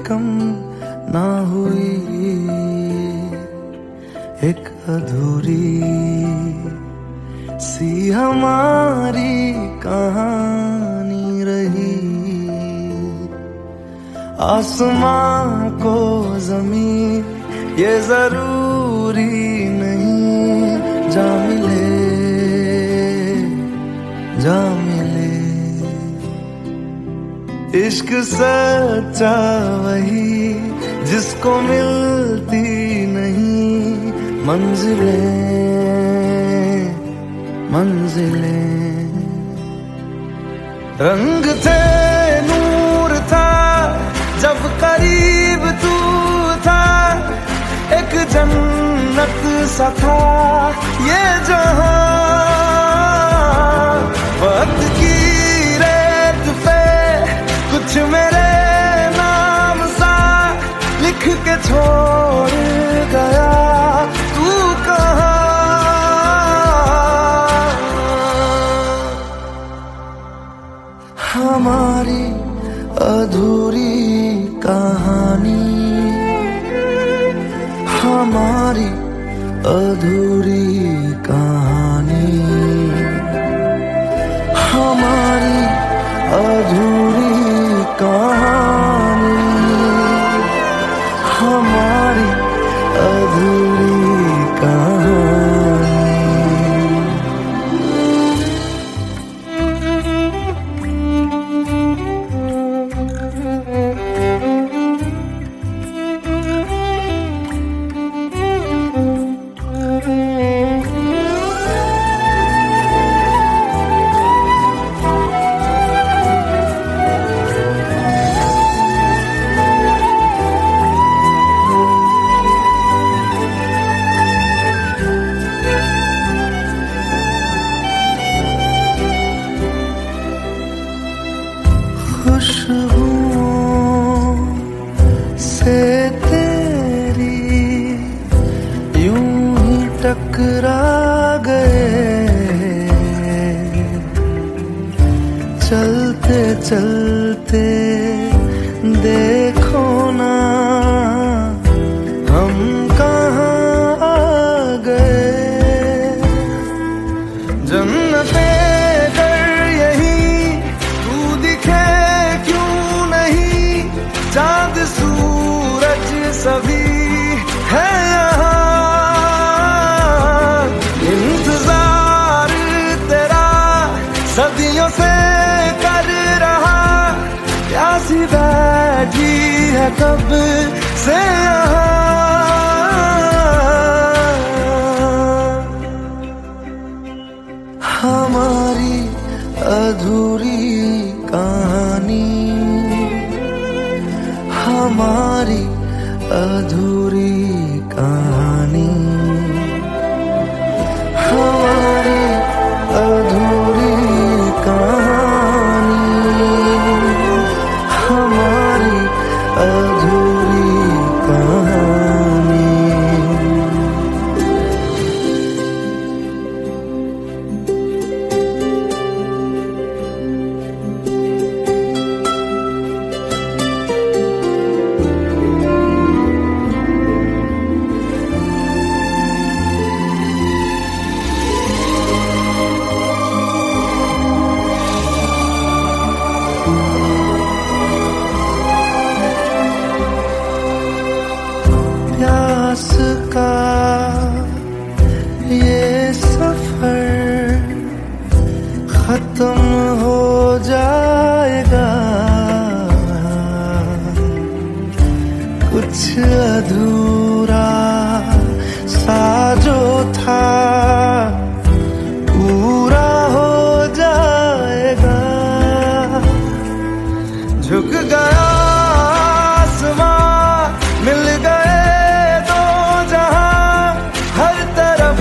कम ना हुई, एक अधूरी सी हमारी कहानी रही। आसमां को ज़मीं ये जरूरी नहीं, जा मिले जा मिले। इश्क सच्चा वही जिसको मिलती नहीं मंजिलें मंजिलें। रंग थे नूर था जब करीब तू था, एक जन्नत सा था ये जहां। वक्त की रेत पे कुछ मेरे नाम सा लिख के छोड़ गया, तू कहाँ? हमारी अधूरी कहानी, हमारी अधूरी कहानी, हमारी अधूरी कहानी, हमारी अधूरी कहानी। खुशबुओं से तेरी यूं ही टकरा गए, चलते चलते देखो ना हम कहाँ आ गए। जन्नते चांद सूरज सभी है यहाँ, इंतजार तेरा सदियों से कर रहा, प्यासी बैठी है कब से यहाँ। हमारी अधूरी कहानी, हमारी अधूरी कहानी, हमारी अधूरी कहानी, हमारी अधूरी कहानी। प्यास का ये सफर खत्म हो जाएगा, कुछ अधूरा सा जो था पूरा हो जाएगा। झुक गया आसमां, मिल गए दो जहां, हर तरफ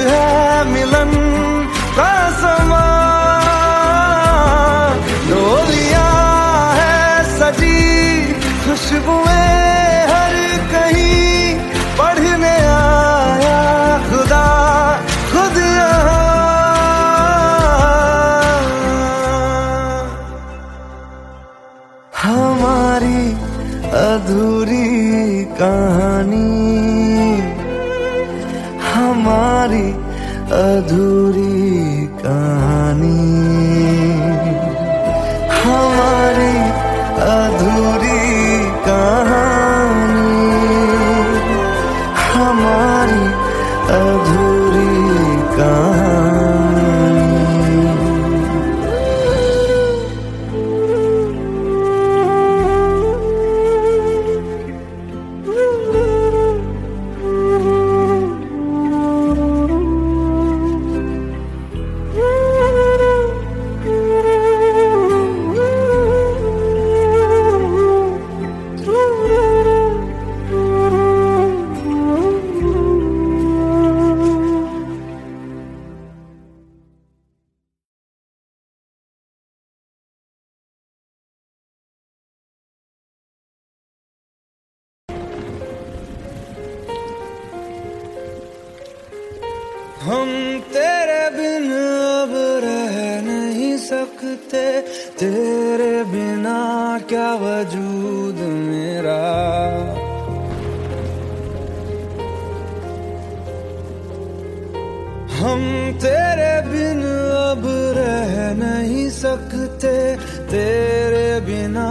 है मिलन का समा। डोलियां है सजी खुशबुएं हर कहीं, पढ़ने आया खुदा खुद यहाँ। हमारी अधूरी कहानी, हमारी अधूरी कहानी, हमारी अधूरी कहानी, हमारी अधूरी कहानी। हम तेरे बिन अब रह नहीं सकते, तेरे बिना क्या वजूद मेरा। हम तेरे बिन अब रह नहीं सकते, तेरे बिना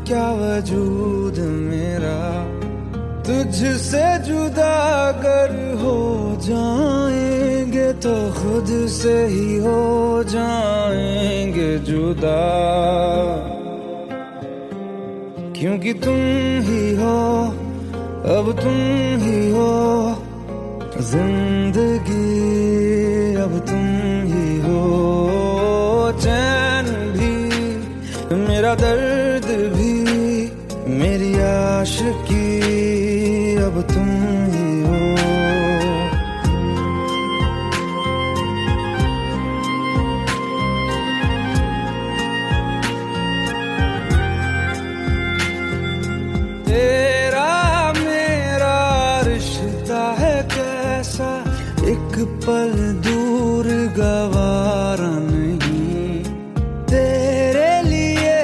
क्या वजूद मेरा। तुझसे जुदा अगर हो जाएंगे तो खुद से ही हो जाएंगे जुदा, क्योंकि तुम ही हो, अब तुम ही हो जिंदगी, अब तुम ही हो चैन भी, मेरा दर्द भी, मेरी आशिकी, अब तुम ही हो। तेरा मेरा रिश्ता है कैसा, एक पल दूर गवारा नहीं। तेरे लिए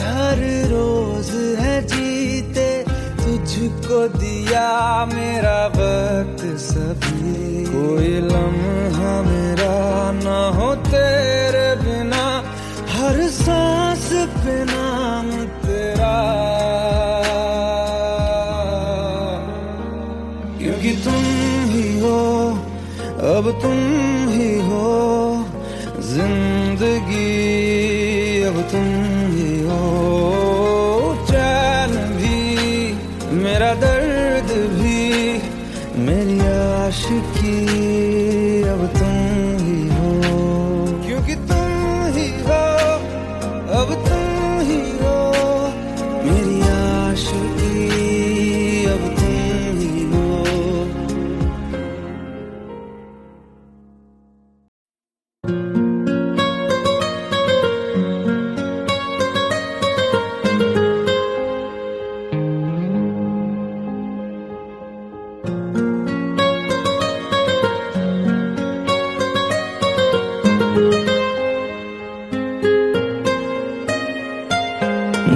हर रोज है जीते, तुझको दिया मेरा वक्त सभी। कोई लम्हा मेरा ना हो तेरे बिना, हर सांस पे नाम तेरा, क्योंकि तुम ही हो, अब तुम ही हो जिंदगी, अब तुम ही हो चैन भी, मेरा दर्द भी, मेरी आशिकी, अब तुम ही हो, क्योंकि तुम ही हो, अब तुम ही हो मेरी आशिकी, अब तुम ही हो।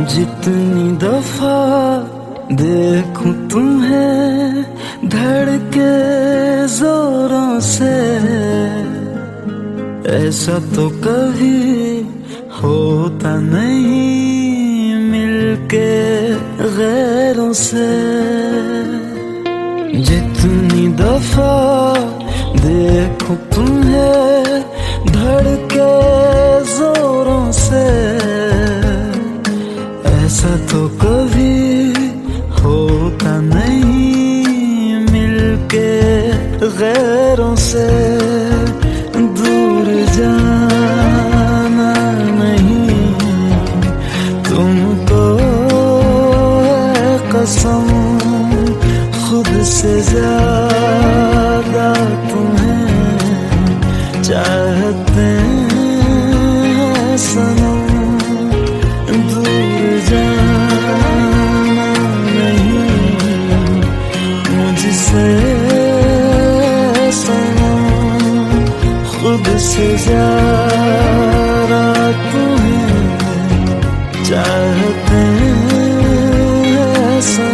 जितनी दफा देखूं तुम्हें धड़के जोरों से, ऐसा तो कभी होता नहीं मिलके गैरों से। जितनी दफा देखूं तुम्हें धड़के जोरों से, ऐसा तो कभी होता नहीं मिलके गैरों से। दूर जाना नहीं तुमको है कसम, खुद से ज्यादा तुम्हें चाहते हैं सनम। दूर जाना नहीं मुझसे सनम, खुद से ज्यादा तुम्हें चाहते हैं सनम।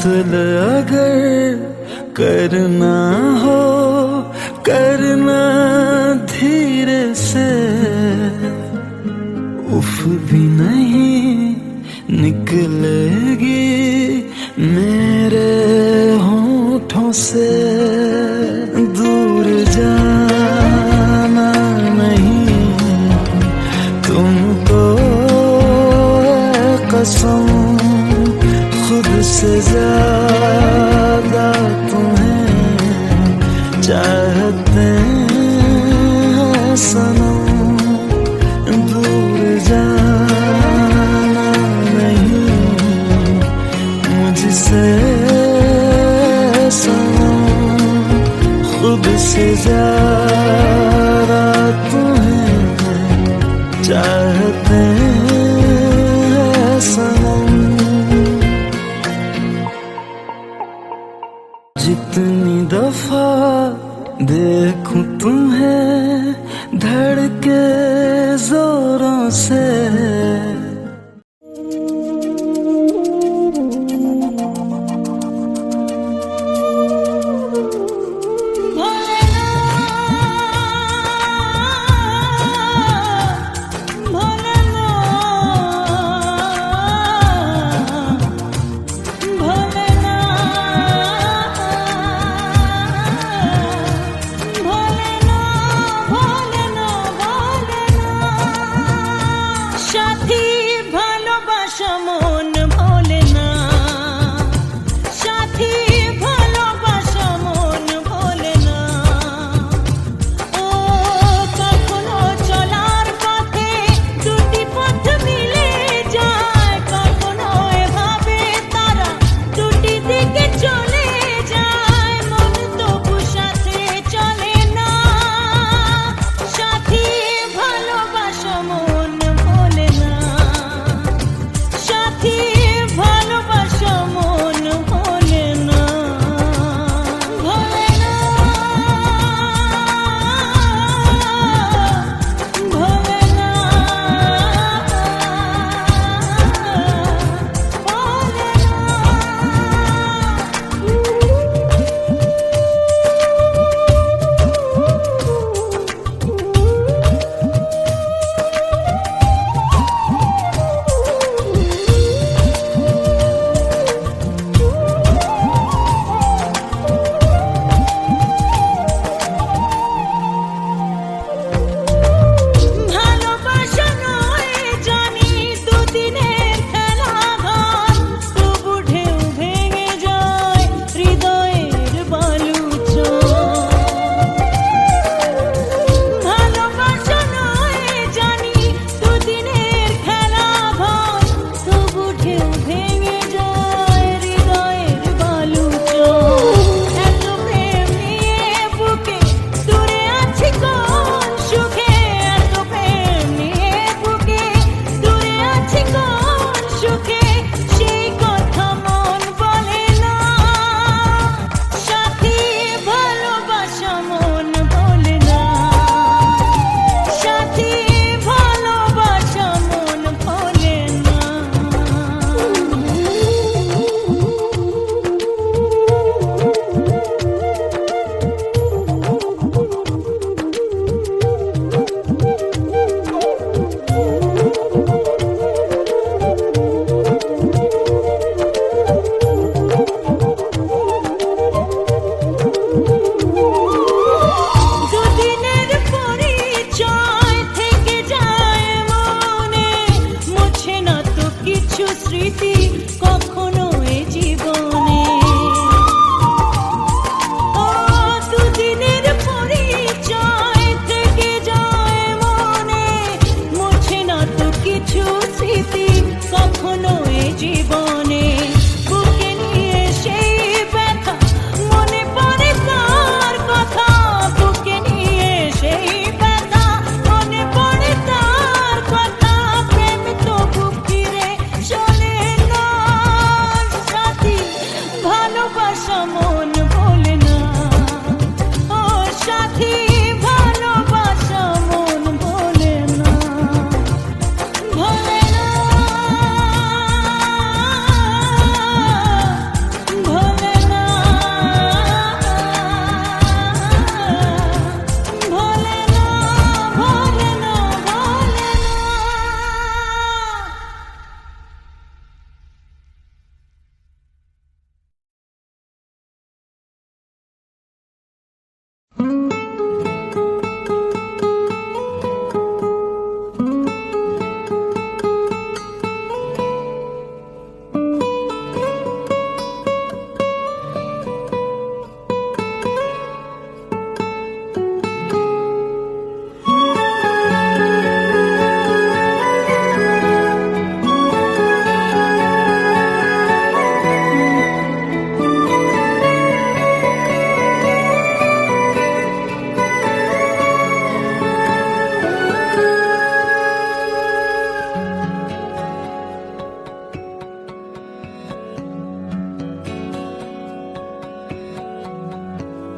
कत्ल अगर करना हो करना धीरे से, उफ भी नहीं निकलेगी मेरे होठों से। दूर जाना नहीं तुमको कसम, खुद से ज्यादा तुम्हें चाहते हैं सनम। दूर जाना नहीं मुझसे सनम, खुद से ज्यादा तुम्हें चाहते हैं सनम। जितनी दफा देखूं तुम्हें धड़के जोरों से, साथी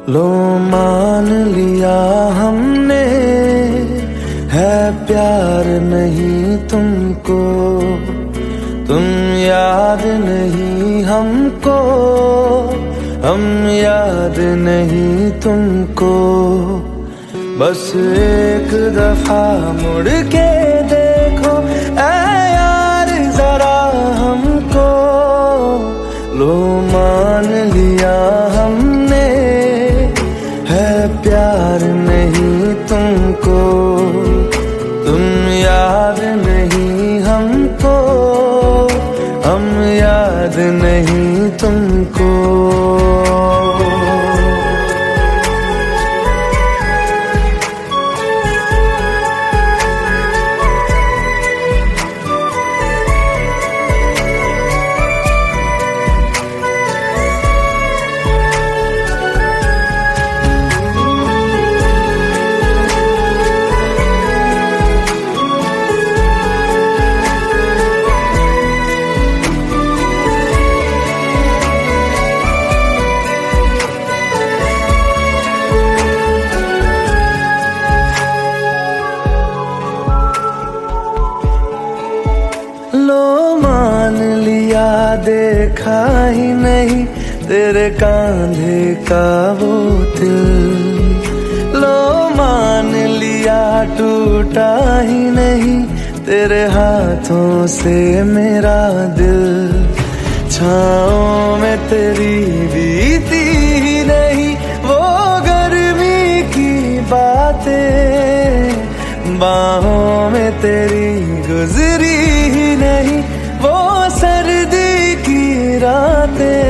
लो मान लिया हमने, है प्यार नहीं तुमको, तुम याद नहीं हमको, हम याद नहीं तुमको। बस एक दफा मुड़ के देखो ऐ यार जरा हमको, लो मान लिया हमने, है प्यार नहीं तुमको, तुम याद नहीं हमको, हम याद नहीं तुमको। लो मान लिया देखा ही नहीं तेरे कांधे का वो दिल, लो मान लिया टूटा ही नहीं तेरे हाथों से मेरा दिल। छाँव में तेरी बीती ही नहीं वो गर्मी की बातें, बाहों में तेरी गुजरी ही नहीं वो सर्दी की रातें।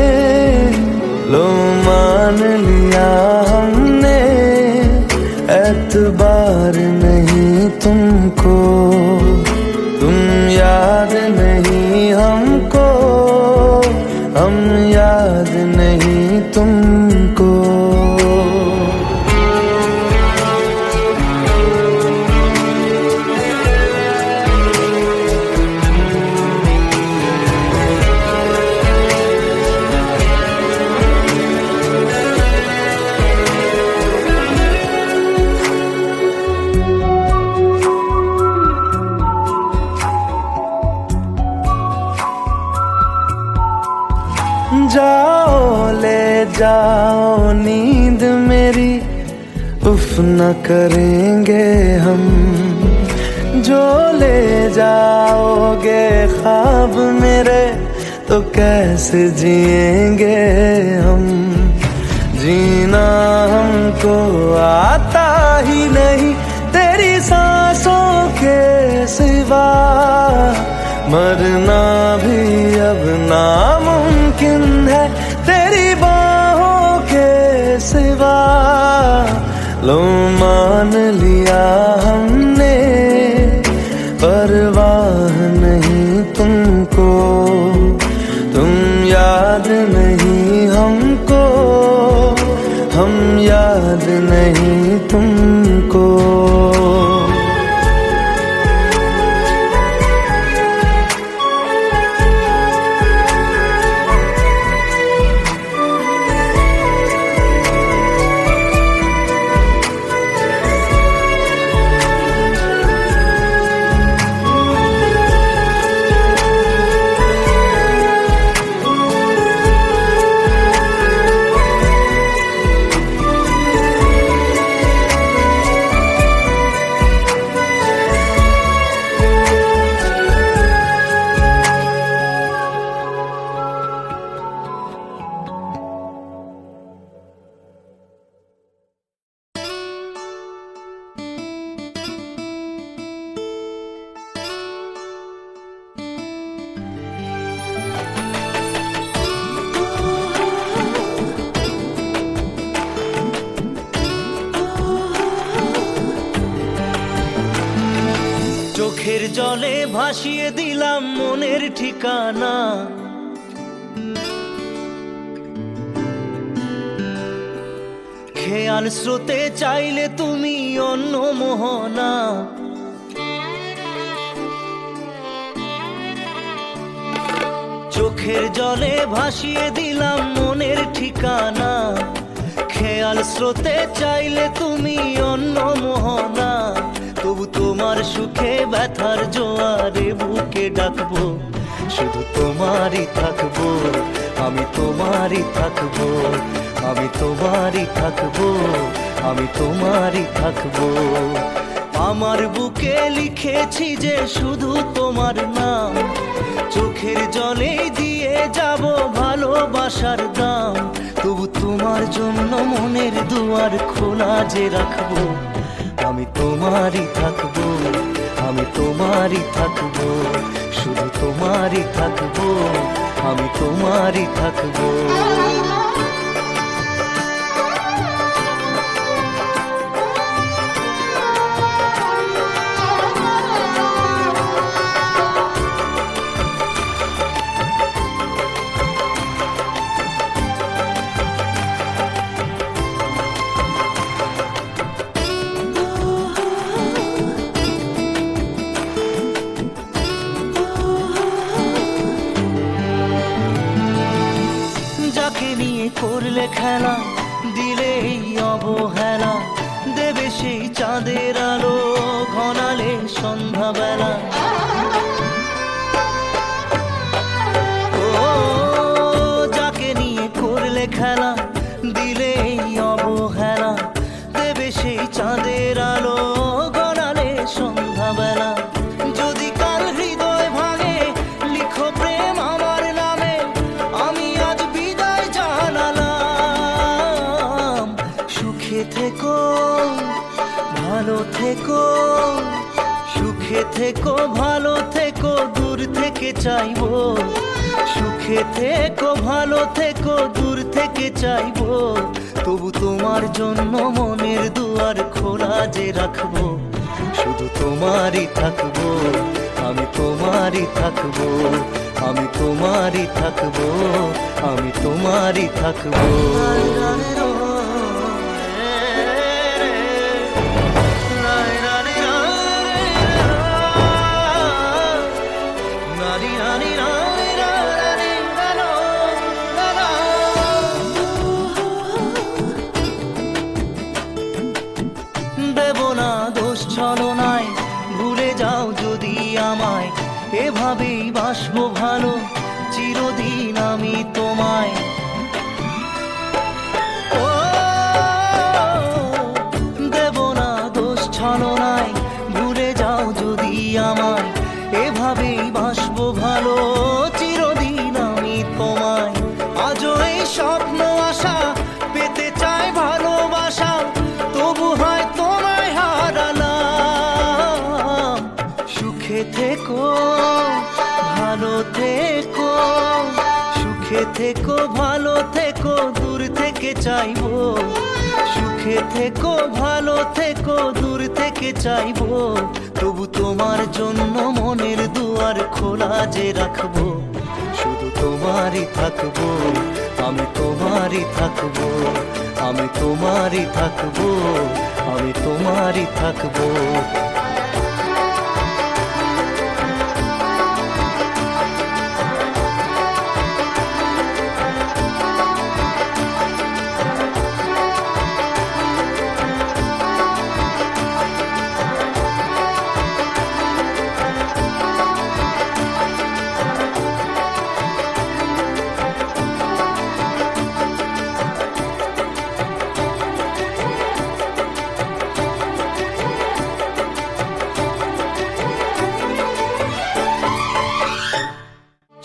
लो मान लिया हमने, एतबार नहीं तुमको, तुम याद नहीं हमको, हम याद नहीं तुमको। जाओ ले जाओ नींद मेरी, उफ न करेंगे हम, जो ले जाओगे ख्वाब मेरे तो कैसे जिएंगे हम। जीना हमको आता ही नहीं तेरी सांसों के सिवा, मरना भी अब नामुमकिन है तेरी बाहों के सिवा। लो मान लिया हमने, परवाह नहीं तुमको, तुम याद नहीं हमको, हम याद नहीं तुमको। চোখের জলে ভাসিয়ে দিলাম মনের ঠিকানা, খেয়াল স্রোতে চাইলে তুমি অন্য মোহনা। চোখের জলে ভাসিয়ে দিলাম মনের ঠিকানা, খেয়াল খেয়াল স্রোতে চাইলে তুমি অন্য মোহনা, তবু তোমার সুখে ব্যথার জোয়ারে বুকে ডাকবো, শুধু তোমারই থাকবো, আমি তোমারই থাকবো, আমি তোমারই থাকবো, আমি তোমারই থাকবো। আমার বুকে লিখেছি যে শুধু তোমার নাম, চোখের জলে দিয়ে যাব ভালোবাসার দাম, তবু তোমার জন্য মনের দুয়ার খোলা যে রাখবো, আমি তোমারই থাকবো, আমি তোমারই থাকবো, শুধু তোমারই থাকবো, আমি তোমারই থাকবো। যাকে নিয়ে করলে খেলা, দিলে এই অবহেলা, দেবে সেই চাঁদের আলো ঘনালে সন্ধ্যাবেলা। ও যাকে নিয়ে করলে খেলা, দিলে এই অবহেলা, দেবে সেই চাঁদের আলো ঘনালে সন্ধ্যাবেলা। যদি কাল হৃদয় ভাঙে লিখো প্রেম আমার নামে, আমি আজ বিদায় জানালাম। সুখে থেকো ভালো থেকো, সুখে থেকো ভালো থেকো, দূর থেকে চাইবো, সুখে থেকো ভালো থেকো, দূর থেকে চাইবো, তবু তোমার জন্য মনের দুয়ার খোলা যে রাখবো, শুধু তোমারই থাকবো, আমি তোমারই থাকবো, আমি তোমারই থাকবো, আমি তোমারই থাকবো। দেব না দোষ ছলনায়, ভুলে যাও যদি আমায়, এভাবেই বাসবো ভালো চিরদিন আমি তোমায়। ও দেব না দোষ ছলনায়, ভুলে যাও যদি আমায়, এভাবেই বাসবো ভালো চিরদিন আমি তোমায়। আজও এই স্বপ্ন আশা পেতে চাই ভালোবাসা, তবু হয় তোমায় হারালাম। সুখে থেকো ভালো থেকো, সুখে থেকো ভালো থেকো, দূর থেকে চাইবো, সুখে থেকো ভালো থেকো, দূর থেকে চাইবো, তবু তোমার জন্য মনের দুয়ার খোলা যে রাখবো, শুধু তোমারই থাকবো, আমি তোমারই থাকবো, আমি তোমারই থাকবো, আমি তোমারই থাকবো।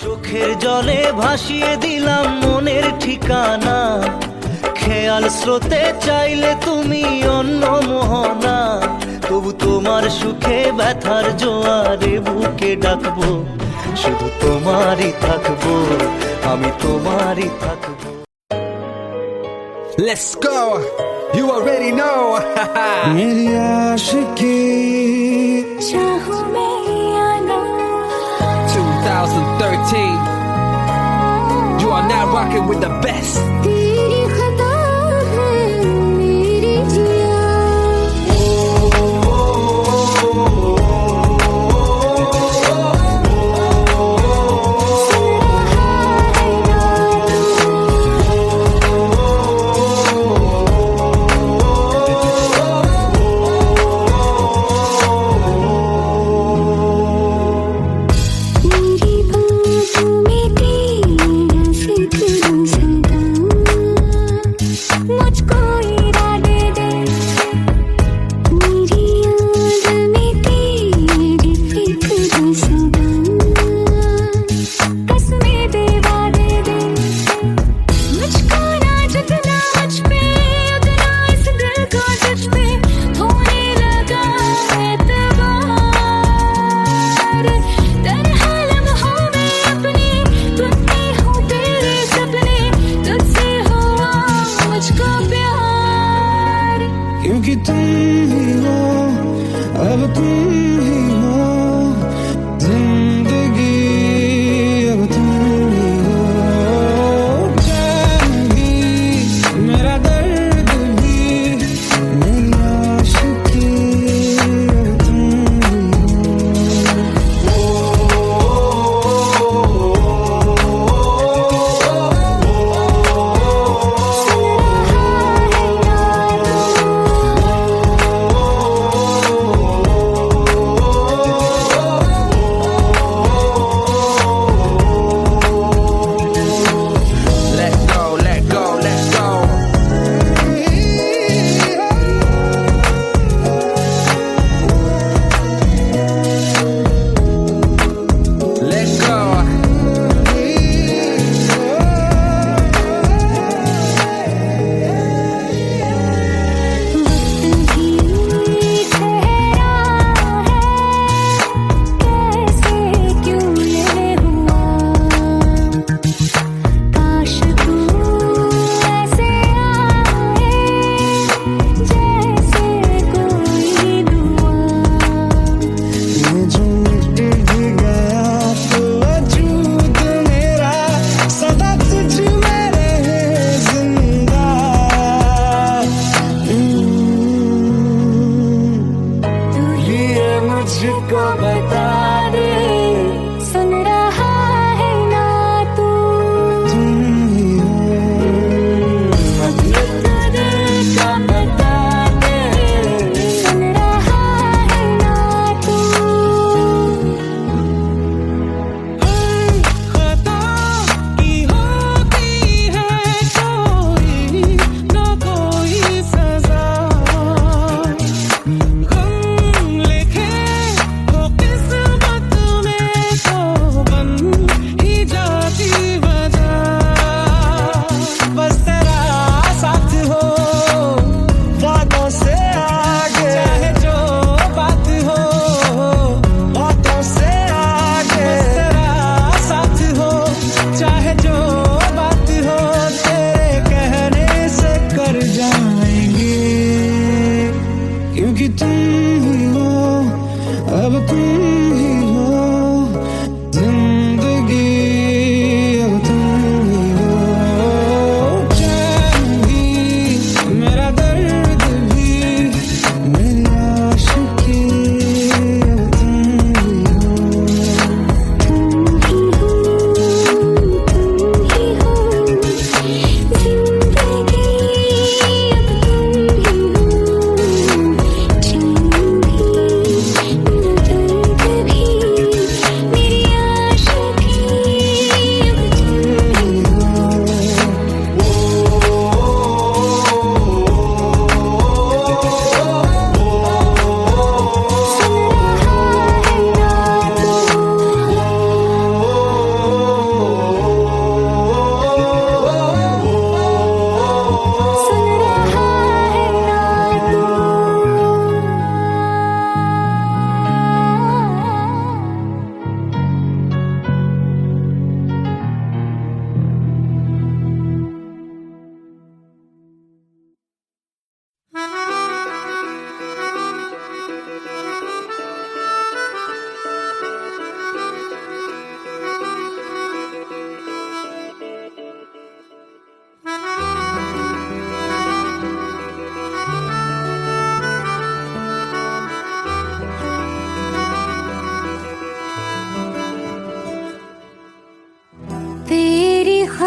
চোখের জলে ভাসিয়ে দিলাম মনের ঠিকানা, খেয়াল স্রোতে চাইলে তুমি অন্য মোহনা, তবু তোমার সুখে ব্যথার জোয়ারে বুকে ডাকবো, শুধু তোমারই থাকবো, আমি তোমারই থাকবো। Let's go. You already know. मेरी आशिकी चाहूं मैं या ना, 2013. You are now rocking with the best. तेरी खता है मेरी जिया, सुन रहा है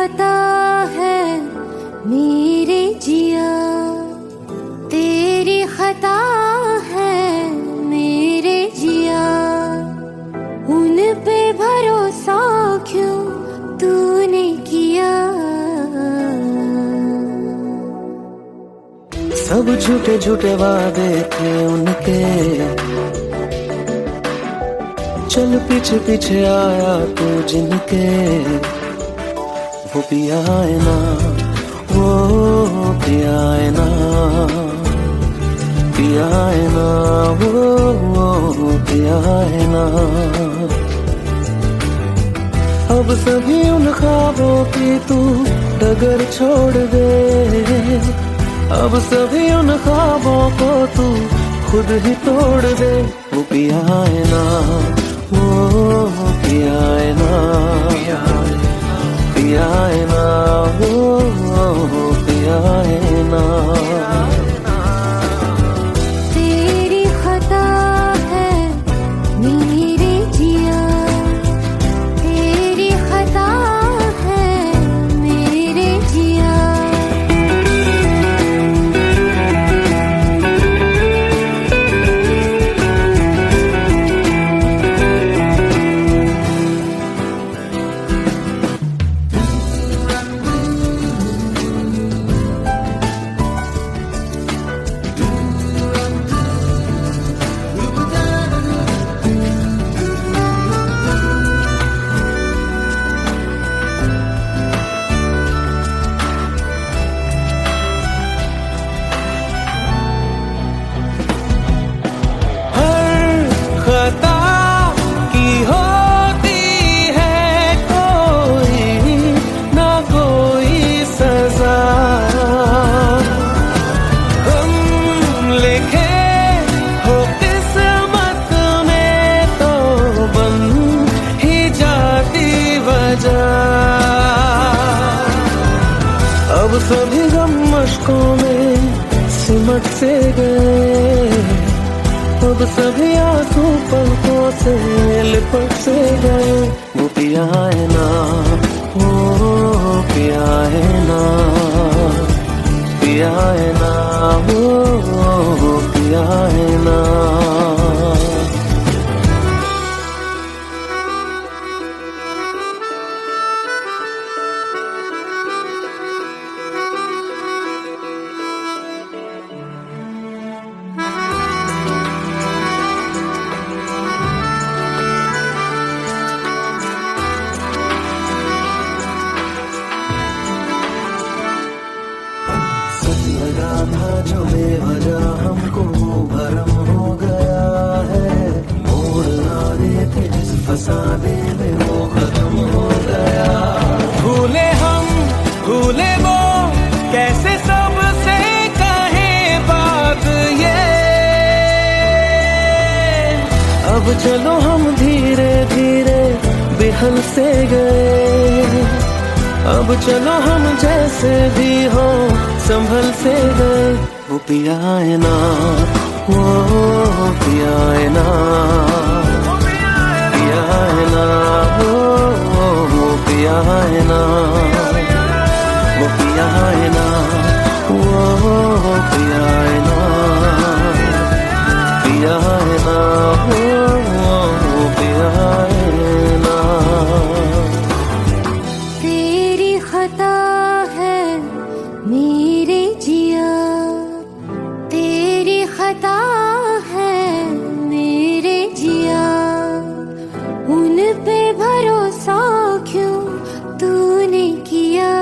खता है मेरे जिया, तेरी खता है मेरे जिया, उन पे भरोसा क्यों तूने किया। सब झूठे झूठे वादे थे उनके, चल पीछे पीछे आया तू जिनके, वो पिया है ना, वो पिया है ना, पिया है ना, वो पिया है ना। अब सभी उन ख्वाबों की तू डगर छोड़ दे, अब सभी उन ख्वाबों को तू खुद ही तोड़ दे। वो पिया है ना, वो पिया है ना, पिया है ना, वो पिया है ना। तेरी खता है मेरे जिया, तेरी खता है मेरे जिया। खता की होती है कोई ना कोई सजा, हम लिखे हो किस्मत में तो बन ही जाती वजह। अब सभी गम मशकों में सिमट से गए, अब सभी आंसू पलकों से लिपट से गए। वो पिया है ना, वो पिया है ना, पिया है ना, वो पिया है ना। लगा था जो बेवजह हमको भरम हो गया है, मोड़ ना देते जिस फसाने में वो खत्म हो गया। भूले हम भूले वो कैसे सबसे कहे बात ये, अब चलो हम धीरे धीरे बेहल से गए, अब चलो हम जैसे भी हो संभल से गए। वो पिया है ना, वो पिया है ना, पिया है ना, वो पिया है ना, वो पिया है ना, वो पिया है ना, पिया है ना, वो पिया है ना। तेरी खता है मेरे जिया, तेरी खता है मेरे जिया, उन पे भरोसा क्यों तूने किया।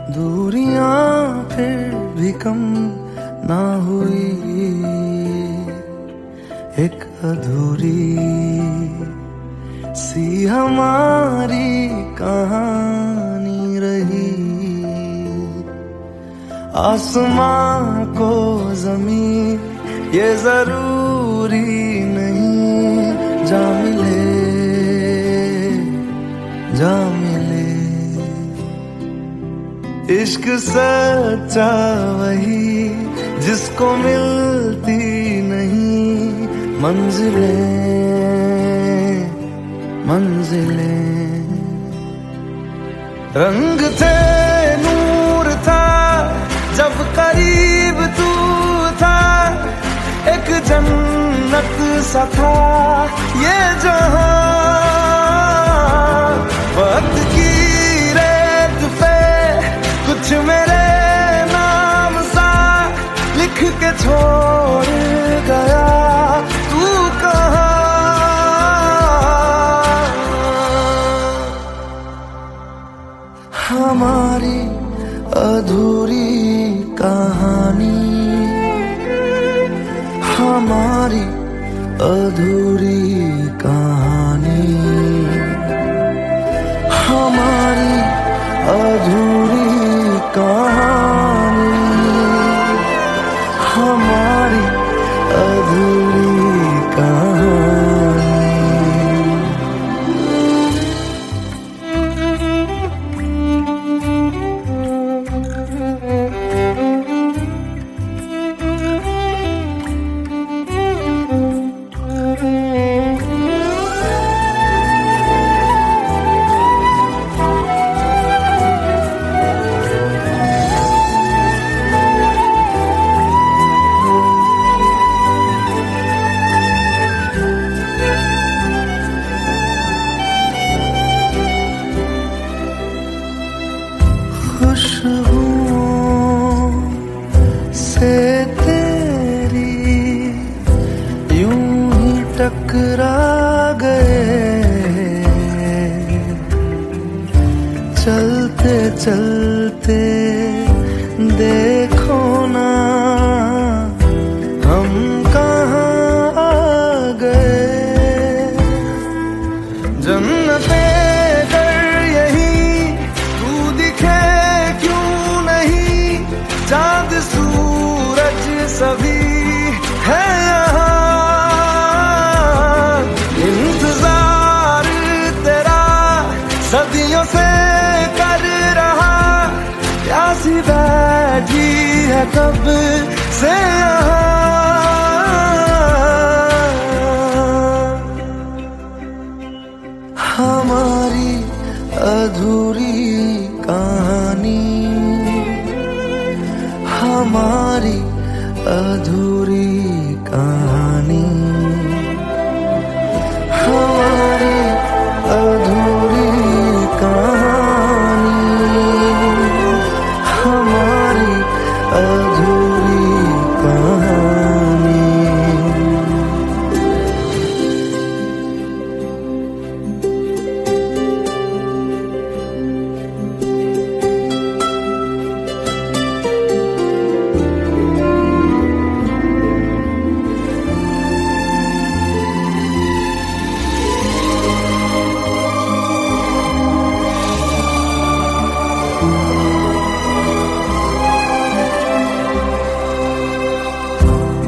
दूरियां फिर भी कम ना हुई, एक अधूरी सी हमारी कहानी रही। आसमां को जमीन ये जरूरी नहीं, जा मिले जा मिले। इश्क सच्चा वही जिसको मिलती नहीं मंजिलें मंजिलें। रंग थे नूर था जब करीब तू था, एक जन्नत सा था ये जहां। वक्त की रेत पे कुछ मेरे नाम सा लिख के छोड़ गया, तू कहाँ। हमारी अधूरी कहानी, हमारी अधूरी कहानी, हमारी अधूरी कहानी, हमारी अधूरी कहानी। खुशबुओं से तेरी यूं ही टकरा गए, चलते चलते देखो ना हम कहाँ आ गए। जन्नते चांद सूरज सभी है यहाँ, इंतजार तेरा सदियों से कर रहा, प्यासी बैठी है कब से यहाँ। हमारी अधूरी कहानी, हमारी अधूरी कहानी, हमारी अधूरी कहानी, हमारी अधूरी कहानी।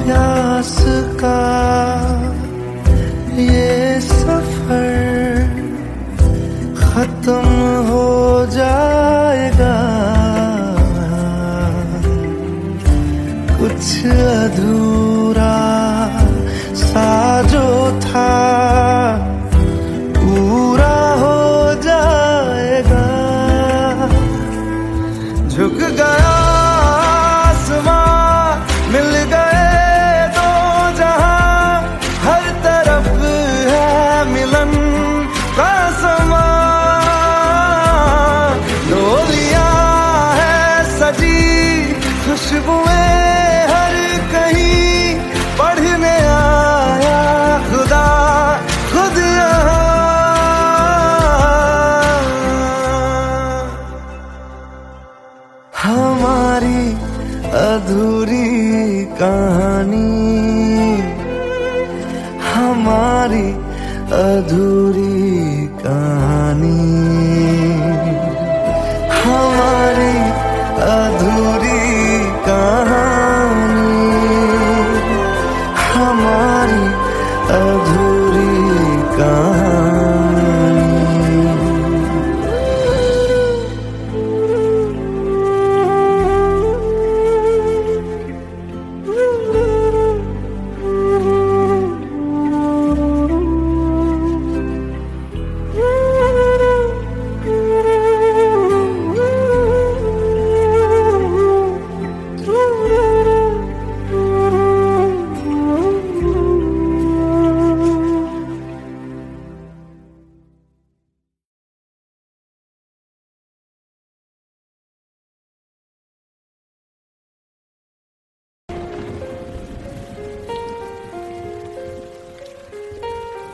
प्यास का ये सफर खत्म हो जाएगा, कुछ अधूरा सा जो था पूरा हो जाएगा। झुक गया आसमां, मिल गए दो जहां, हर तरफ है मिलन का समा। डोलियां है सजी खुशबुएं हर कहीं, पढ़ने आया खुदा खुद यहाँ। हमारी अधूरी कहानी, हमारी अधूरी कहानी, हमारी अधूरी कहानी, हमारी अधूरी कहानी।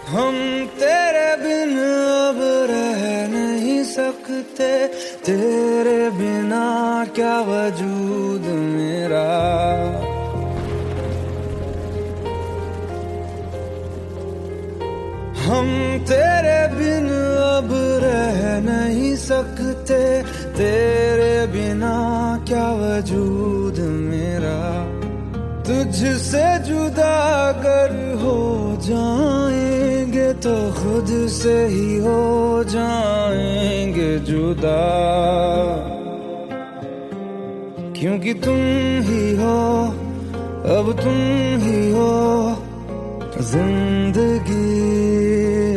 हम तेरे बिन अब रह नहीं सकते, तेरे बिना क्या वजूद मेरा। हम तेरे बिन अब रह नहीं सकते, तेरे बिना क्या वजूद मेरा। तुझसे जुदा अगर हो जाएंगे तो खुद से ही हो जाएंगे जुदा, क्योंकि तुम ही हो, अब तुम ही हो जिंदगी,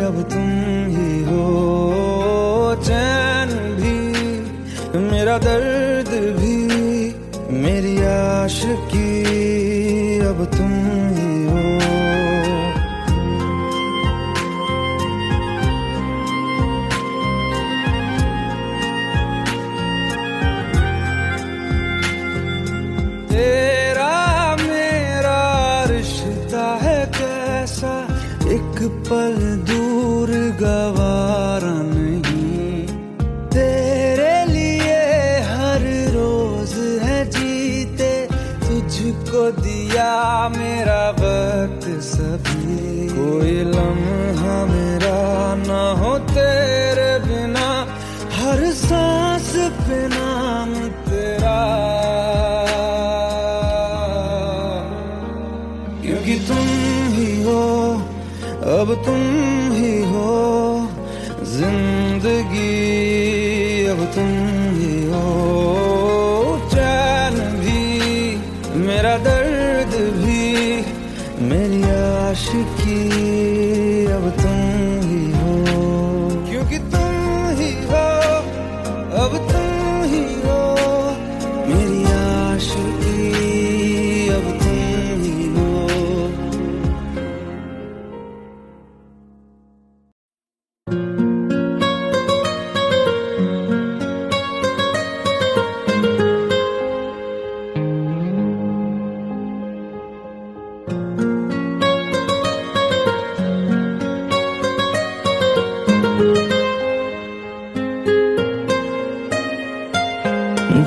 अब तुम ही हो। चैन भी मेरा दर्द भी मेरी आशिकी, अब तुम ही हो। तेरा मेरा रिश्ता है कैसा, एक पल दूर गवारा नहीं। तेरे लिए हर रोज है जीते, तुझको दिया मेरा वक्त सभी। कोई लम्हा मेरा ना हो तेरे बिना, हर सांस पे नाम तेरा, क्योंकि तुम ही हो, अब तुम ही हो जिंदगी, अब तुम ही हो। चैन भी मेरा दर्द भी मेरी आशिकी, अब तुम ही हो, क्योंकि तुम ही हो, अब तुम ही हो मेरी आशिकी, अब तुम ही हो।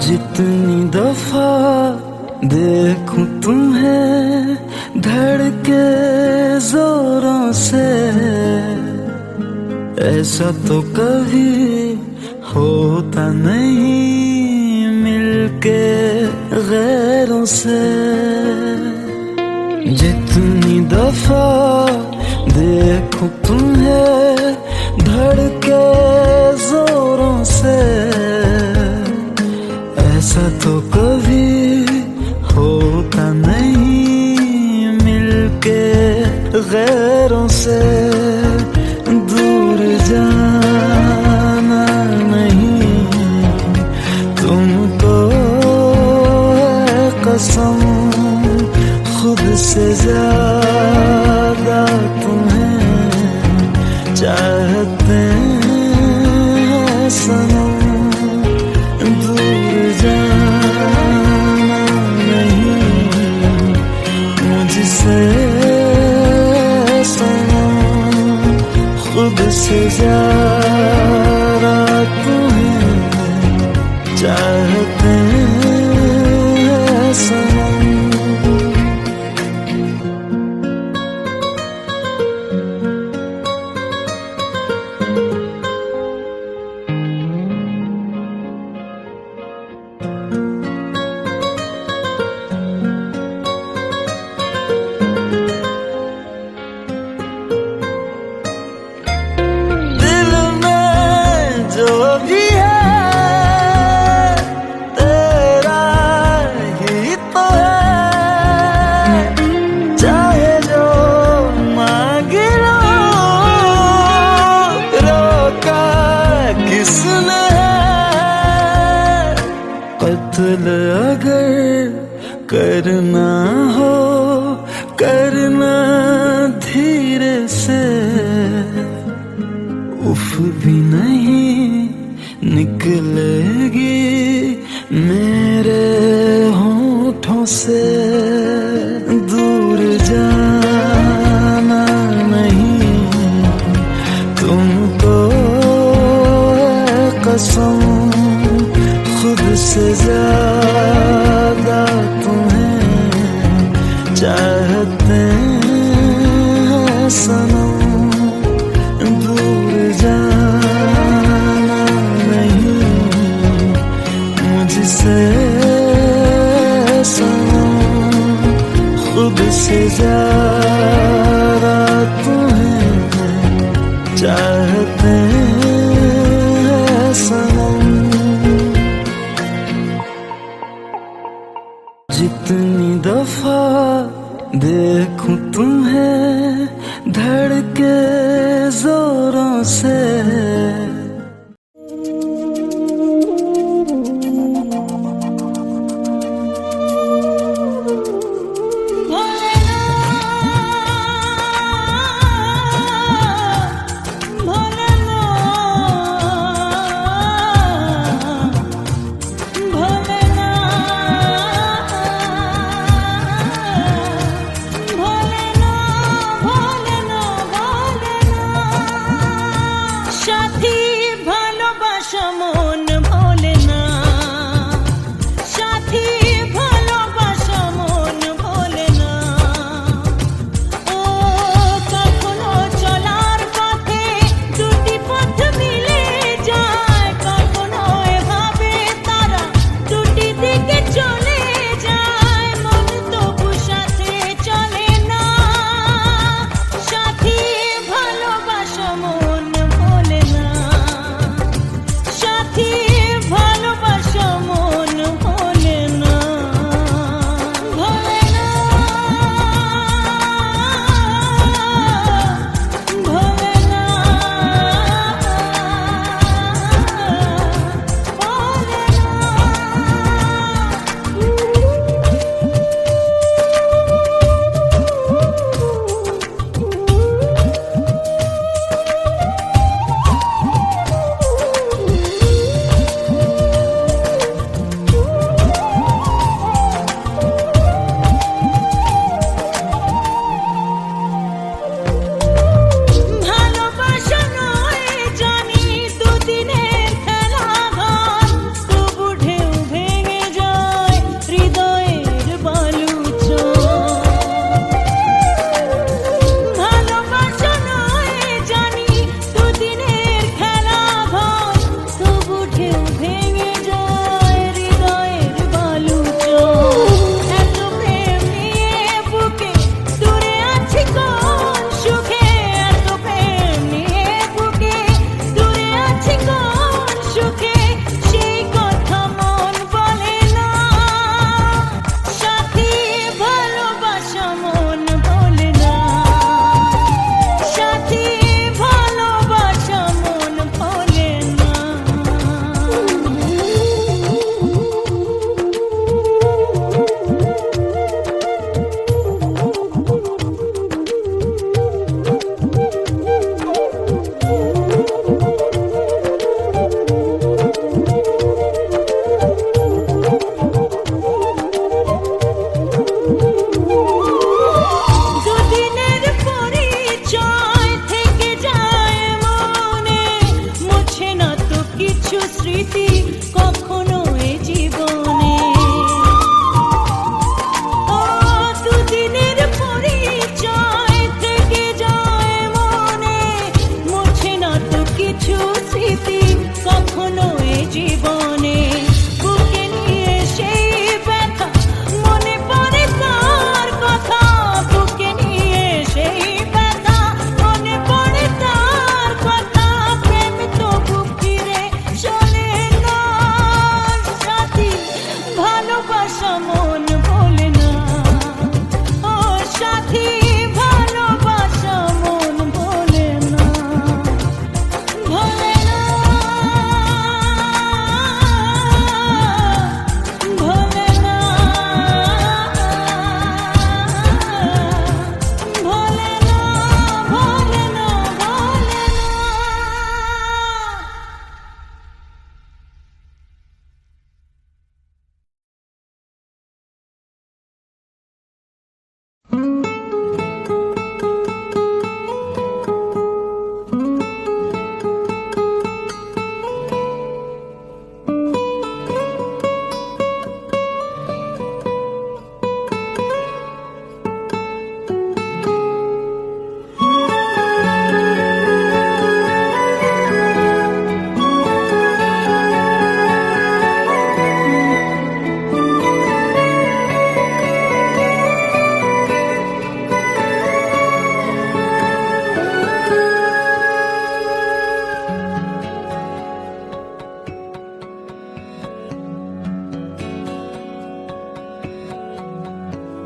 जितनी दफा देखूं तुम्हें धड़के जोरों से, ऐसा तो कभी होता नहीं मिलके गैरों से। जितनी दफा देखूं तुम्हें धड़के जोरों से, ऐसा तो कभी होता नहीं मिलके गैरों से। दूर जाना नहीं तुमको है कसम, खुद से ज्यादा तुम्हें चाहते हैं सनम। दूर जाना नहीं मुझसे सनम, खुद से ज्यादा तुम्हें चाहते हैं कत्ल अगर करना हो करना धीरे से, उफ भी नहीं निकलेगी मेरे होठों से। दूर जाना नहीं तुमको कसम, खुद से ज्यादा तुम्हें चाहते हैं सनम। दूर जाना नहीं मुझसे सनम, खुद से ज्यादा तुम्हें चाहते हैं सनम। जितनी दफा देखूं तुम्हें धड़के जोरों से,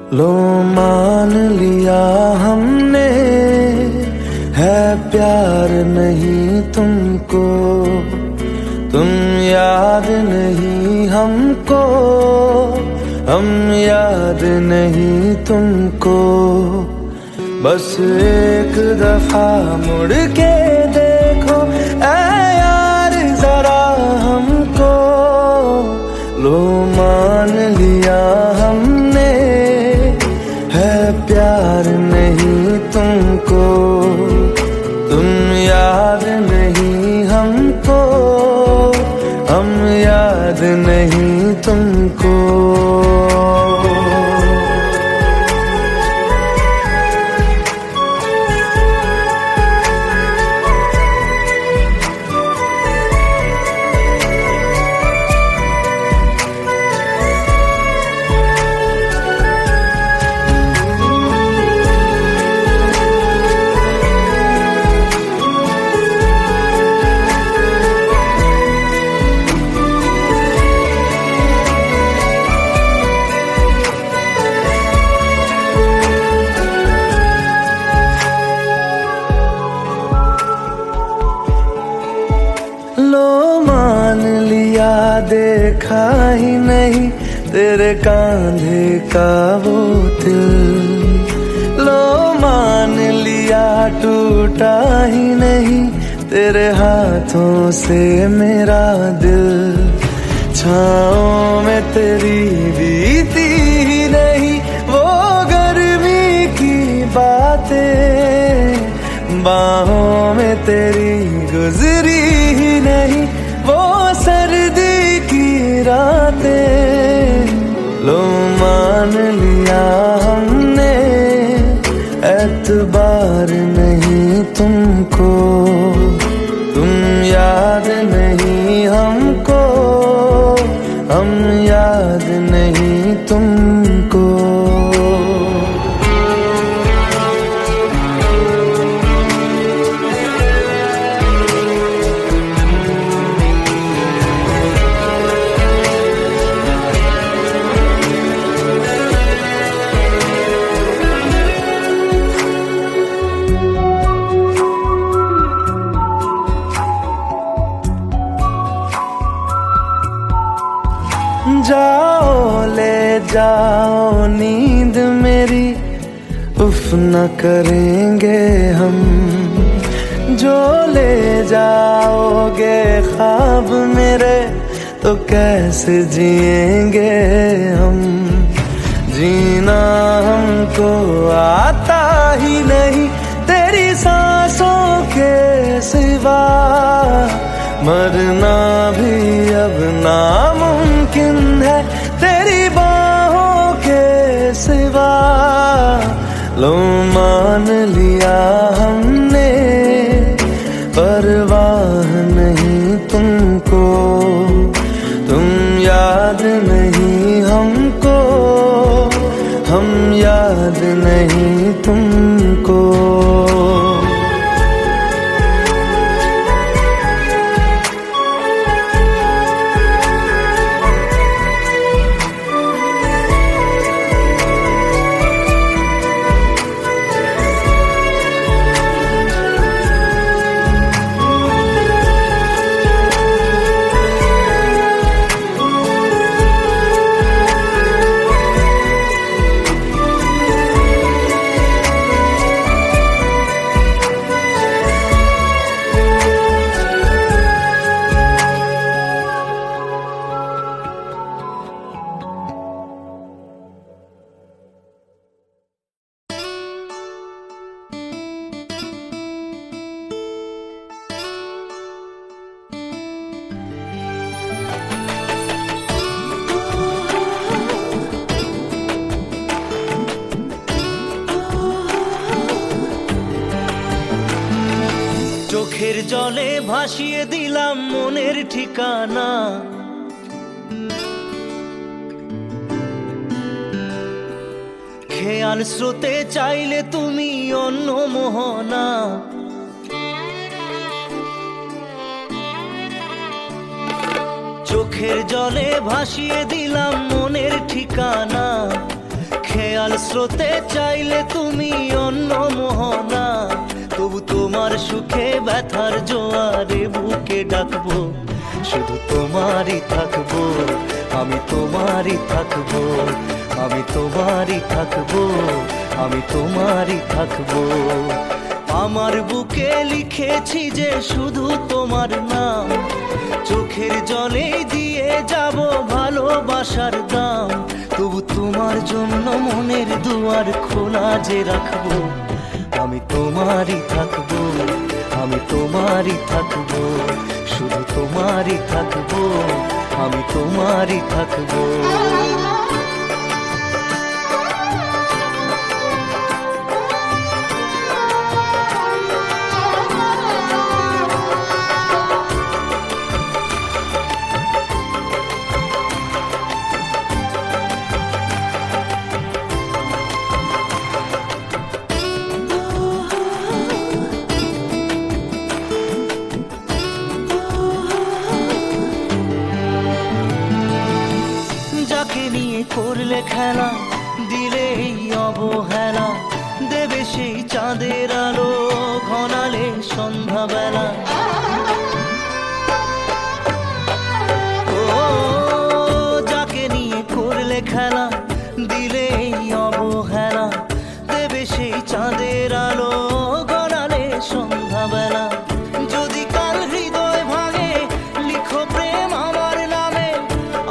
लो मान लिया हमने, है प्यार नहीं तुमको, तुम याद नहीं हमको, हम याद नहीं तुमको। बस एक दफा मुड़ के देखो ऐ यार जरा हमको, लो मान लिया हमने, है प्यार नहीं तुमको, तुम याद नहीं हमको, हम याद नहीं तुमको। लो मान लिया देखा ही नहीं तेरे कांधे का वो दिल, लो मान लिया टूटा ही नहीं तेरे हाथों से मेरा दिल। छाँव में तेरी बीती ही नहीं वो गर्मी की बातें, बाहों में तेरी गुजरी ही नहीं वो सर्दी की रातें। लो मान लिया हमने, एतबार नहीं तुमको, तुम याद नहीं हमको, हम याद नहीं तुमको। जाओ ले जाओ नींद मेरी, उफ न करेंगे हम, जो ले जाओगे ख्वाब मेरे तो कैसे जिएंगे हम। जीना हमको आता ही नहीं तेरी सांसों के सिवा, मरना भी अब नामुमकिन है तेरी बाहों के सिवा। लो मान लिया हमने, परवाह नहीं तुमको, तुम याद नहीं हमको, हम याद नहीं तुमको। চোখের জলে ভাসিয়ে দিলাম মনের ঠিকানা, খেয়াল স্রোতে চাইলে তুমি অন্য মোহনা। চোখের জলে ভাসিয়ে দিলাম মনের ঠিকানা, খেয়াল খেয়াল স্রোতে চাইলে তুমি অন্য মোহনা, তবু তোমার সুখে ব্যথার জোয়ারে বুকে ডাকবো, শুধু তোমারই থাকবো, আমি তোমারই থাকবো, আমি তোমারই থাকবো, আমি তোমারই থাকবো। আমার বুকে লিখেছি যে শুধু তোমার নাম, চোখের জলে দিয়ে যাব ভালোবাসার দাম, তবু তোমার জন্য মনের দুয়ার খোলা যে রাখবো, আমি তোমারই থাকবো, আমি তোমারই থাকবো, শুধু তোমারই থাকবো, আমি তোমারই থাকবো। যাকে নিয়ে করলে খেলা, দিলে এই অবহেলা, দেবে সেই চাঁদের আলো ঘনালে সন্ধ্যাবেলা। ও যাকে নিয়ে করলে খেলা, দিলে এই অবহেলা, দেবে সেই চাঁদের আলো ঘনালে সন্ধ্যাবেলা। যদি কাল হৃদয় ভাঙে লিখো প্রেম আমার নামে,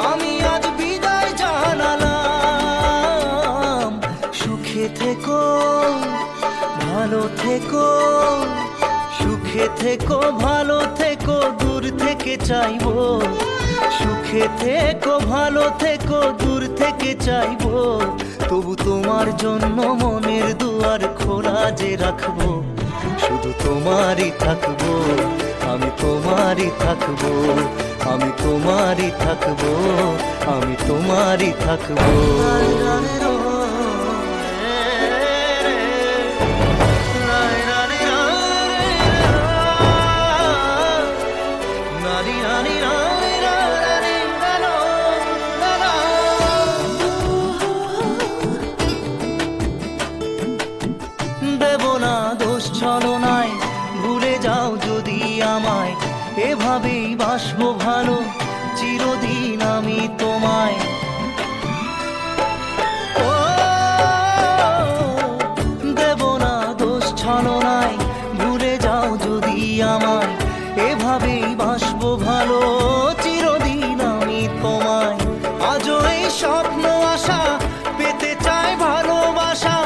আমি আজ বিদায় জানালাম। সুখে থেকো ভালো থেকো, সুখে থেকো ভালো থেকো, দূর থেকে চাইবো, সুখে থেকো ভালো থেকো, দূর থেকে চাইবো, তবু তোমার জন্য মনের দুয়ার খোলা যে রাখবো, শুধু তোমারই থাকবো, আমি তোমারই থাকবো, আমি তোমারই থাকবো, আমি তোমারই থাকবো। দেব না দোষ ছলনায়, ভুলে যাও যদি আমায়, এভাবেই বাসবো ভালো চিরদিন আমি তোমায়। ও দেব না দোষ ছলনায়, ভুলে যাও যদি আমায়, এভাবেই বাসবো ভালো চিরদিন আমি তোমায়। আজও এই স্বপ্ন আশা পেতে চাই ভালোবাসা,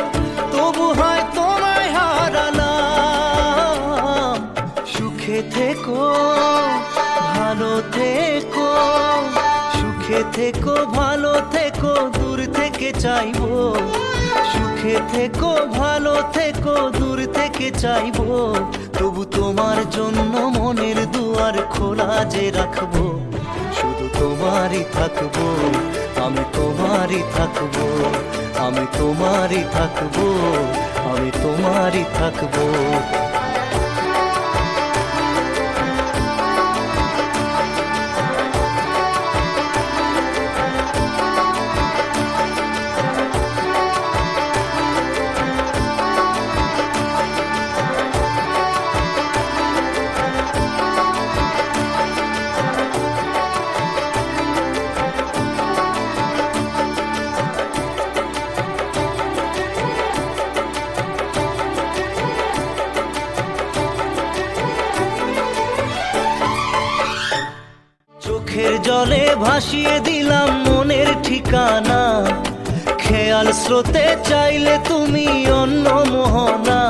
তবু হয় তোমায় হারালাম। সুখে থেকো ভালো থেকো, সুখে থেকো ভালো থেকো, দূর থেকে চাইবো, সুখে থেকো ভালো থেকো, দূর থেকে চাইবো, তবু তোমার জন্য মনের দুয়ার খোলা যে রাখবো, শুধু তোমারই থাকবো, আমি তোমারই থাকবো, আমি তোমারই থাকবো, আমি তোমারই থাকবো। চোখের জলে ভাসিয়ে দিলাম মনের ঠিকানা, খেয়াল স্রোতে চাইলে তুমি অন্য মোহনা,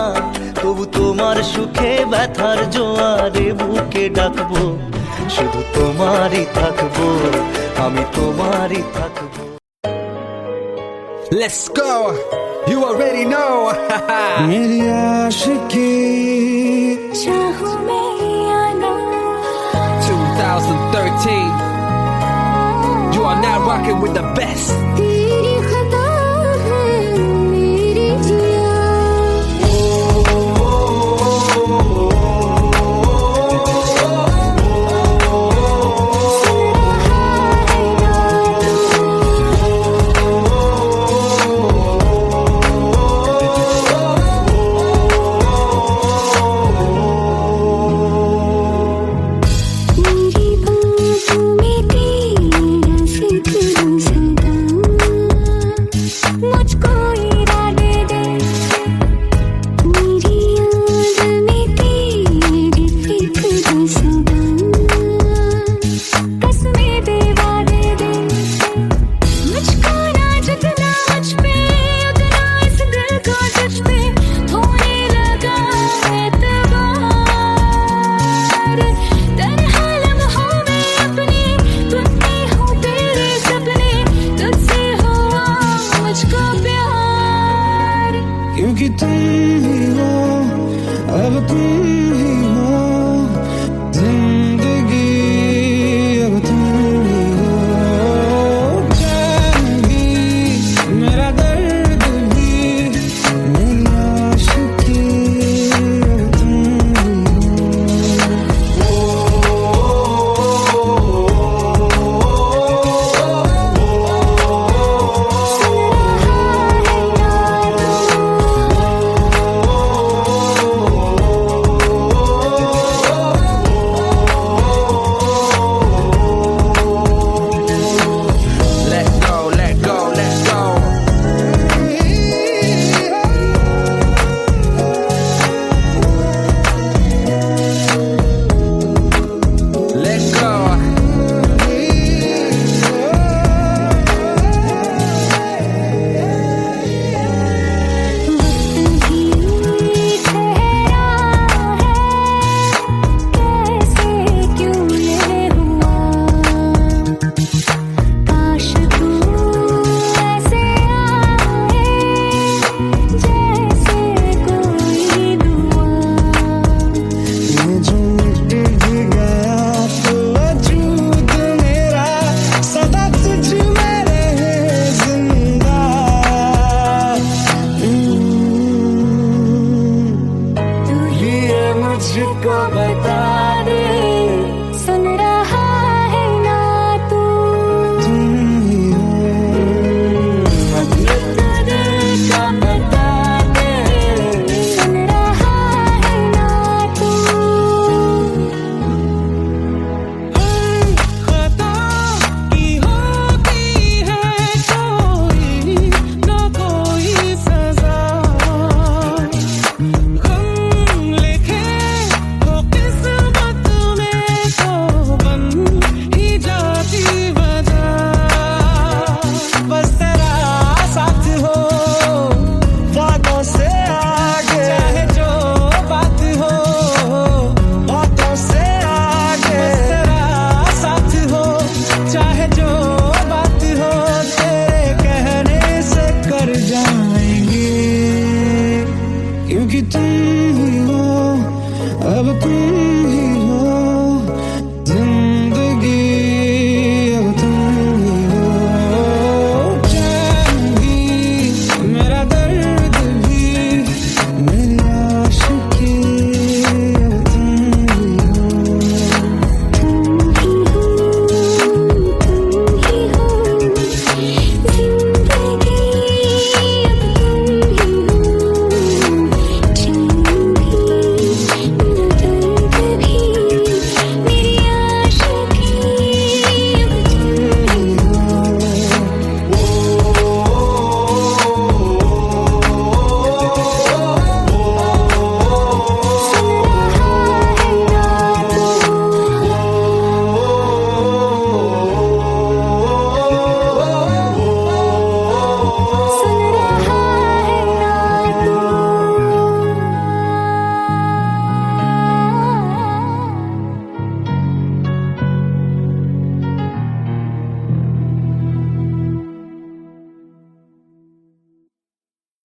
তবু তোমার সুখে ব্যথার জোয়ারে বুকে ডাকবো, শুধু তোমারই থাকবো, আমি তোমারই থাকবো। Let's go. You already know. मेरी आशिकी चाहूं मैं या ना, 2013. You are now rocking with the best. तेरी खता है मेरी जिया,